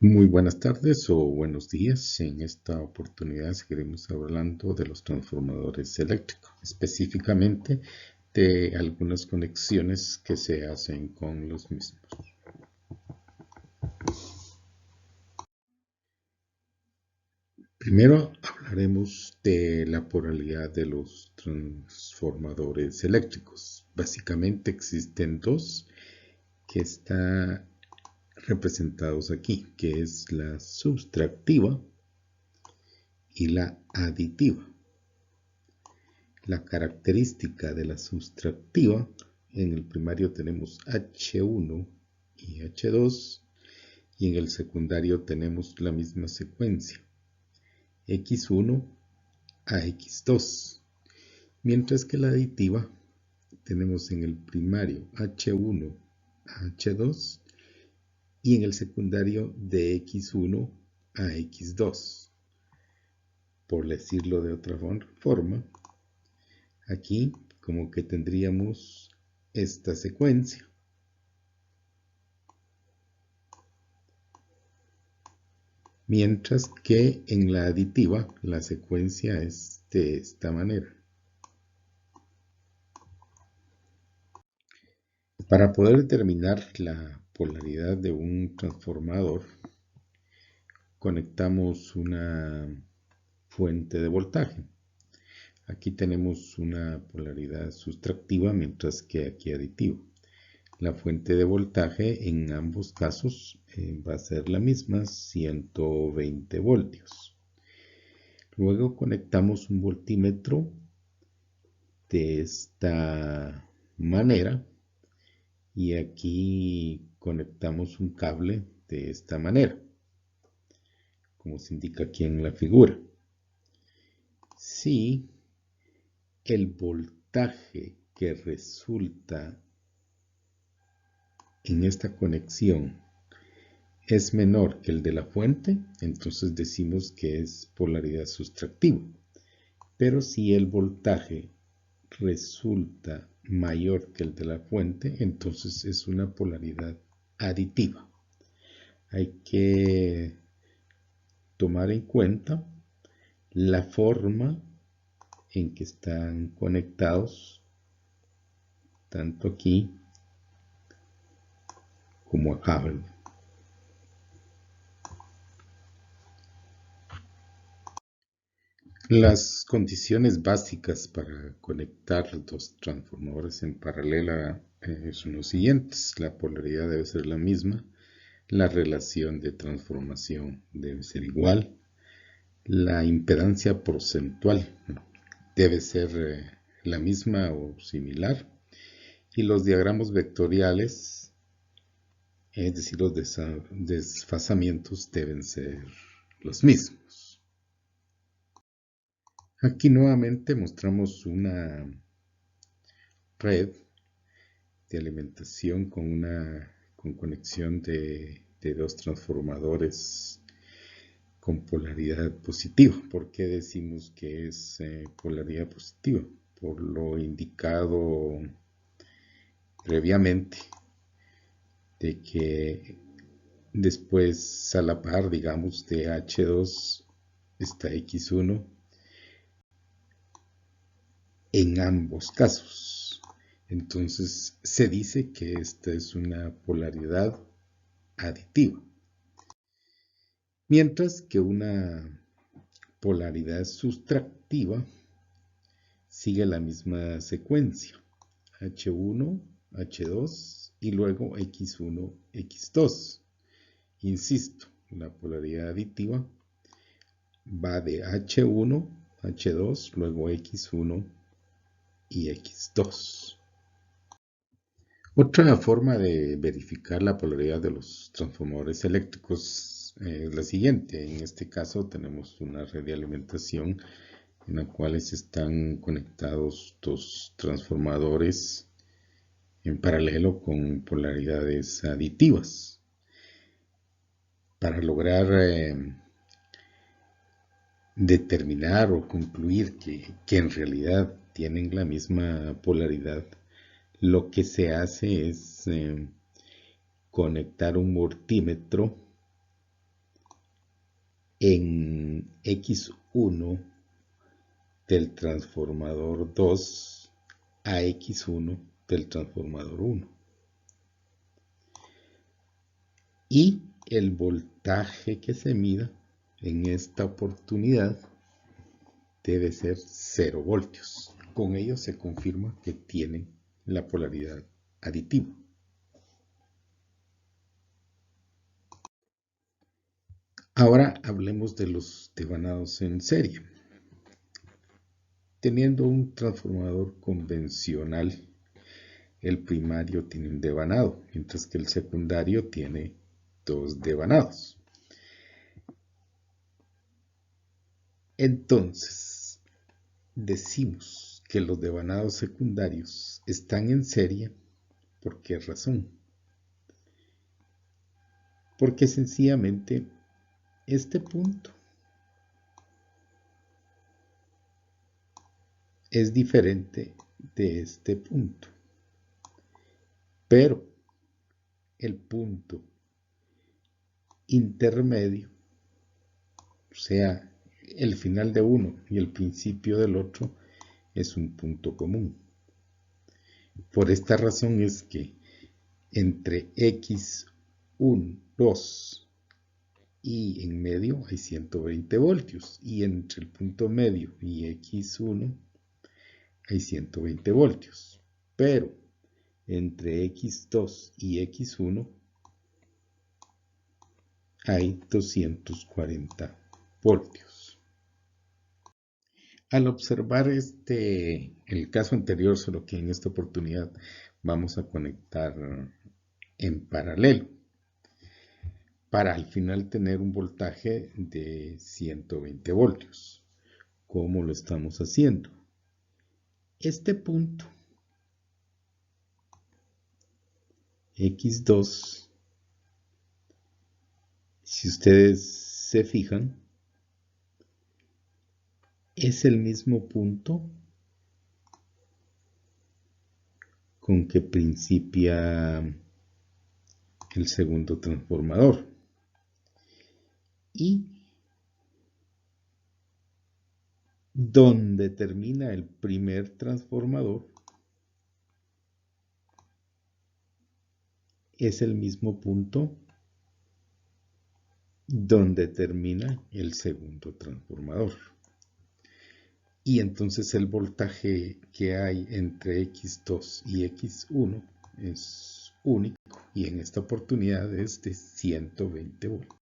Muy buenas tardes o buenos días. En esta oportunidad seguiremos hablando de los transformadores eléctricos, específicamente de algunas conexiones que se hacen con los mismos. Primero hablaremos de la polaridad de los transformadores eléctricos. Básicamente existen dos que están representados aquí, que es la subtractiva y la aditiva. La característica de la subtractiva, en el primario tenemos H1 y H2 y en el secundario tenemos la misma secuencia, X1 a X2, mientras que la aditiva tenemos en el primario H1 a H2 y en el secundario de X1 a X2. Por decirlo de otra forma, aquí como que tendríamos esta secuencia. Mientras que en la aditiva la secuencia es de esta manera. Para poder determinar la polaridad de un transformador, conectamos una fuente de voltaje. Aquí tenemos una polaridad subtractiva, mientras que aquí aditiva. La fuente de voltaje en ambos casos va a ser la misma, 120 voltios. Luego conectamos un voltímetro de esta manera y aquí conectamos un cable de esta manera, como se indica aquí en la figura. Si el voltaje que resulta en esta conexión es menor que el de la fuente, entonces decimos que es polaridad subtractiva. Pero si el voltaje resulta mayor que el de la fuente, entonces es una polaridad aditiva. Hay que tomar en cuenta la forma en que están conectados, tanto aquí como acá. Las condiciones básicas para conectar dos transformadores en paralela son los siguientes. La polaridad debe ser la misma, la relación de transformación debe ser igual, la impedancia porcentual debe ser la misma o similar, y los diagramas vectoriales, es decir, los desfasamientos deben ser los mismos. Aquí nuevamente mostramos una red de alimentación con conexión de dos transformadores con polaridad positiva. ¿Por qué decimos que es polaridad positiva? Por lo indicado previamente, de que después a la par, digamos, de H2 está X1 en ambos casos. Entonces se dice que esta es una polaridad aditiva. Mientras que una polaridad subtractiva sigue la misma secuencia, H1, H2 y luego X1, X2. Insisto, la polaridad aditiva va de H1, H2, luego X1 y X2. Otra forma de verificar la polaridad de los transformadores eléctricos es la siguiente. En este caso tenemos una red de alimentación en la cual están conectados dos transformadores en paralelo con polaridades aditivas. Para lograr determinar o concluir que en realidad tienen la misma polaridad, lo que se hace es conectar un voltímetro en X1 del transformador 2 a X1 del transformador 1. Y el voltaje que se mida en esta oportunidad debe ser 0 voltios. Con ello se confirma que tienen la polaridad aditiva. Ahora hablemos de los devanados en serie. Teniendo un transformador convencional, el primario tiene un devanado, mientras que el secundario tiene 2 devanados. Entonces, decimos que los devanados secundarios están en serie. ¿Por qué razón? Porque sencillamente este punto es diferente de este punto, pero el punto intermedio, o sea, el final de uno y el principio del otro, es un punto común. Por esta razón es que entre X1, 2 y en medio hay 120 voltios, y entre el punto medio y X1 hay 120 voltios, pero entre X2 y X1 hay 240 voltios. Al observar el caso anterior, solo que en esta oportunidad vamos a conectar en paralelo, para al final tener un voltaje de 120 voltios. ¿Cómo lo estamos haciendo? Este punto, X2, si ustedes se fijan, es el mismo punto con que principia el segundo transformador. Y donde termina el primer transformador es el mismo punto donde termina el segundo transformador. Y entonces el voltaje que hay entre X2 y X1 es único, y en esta oportunidad es de 120 voltios.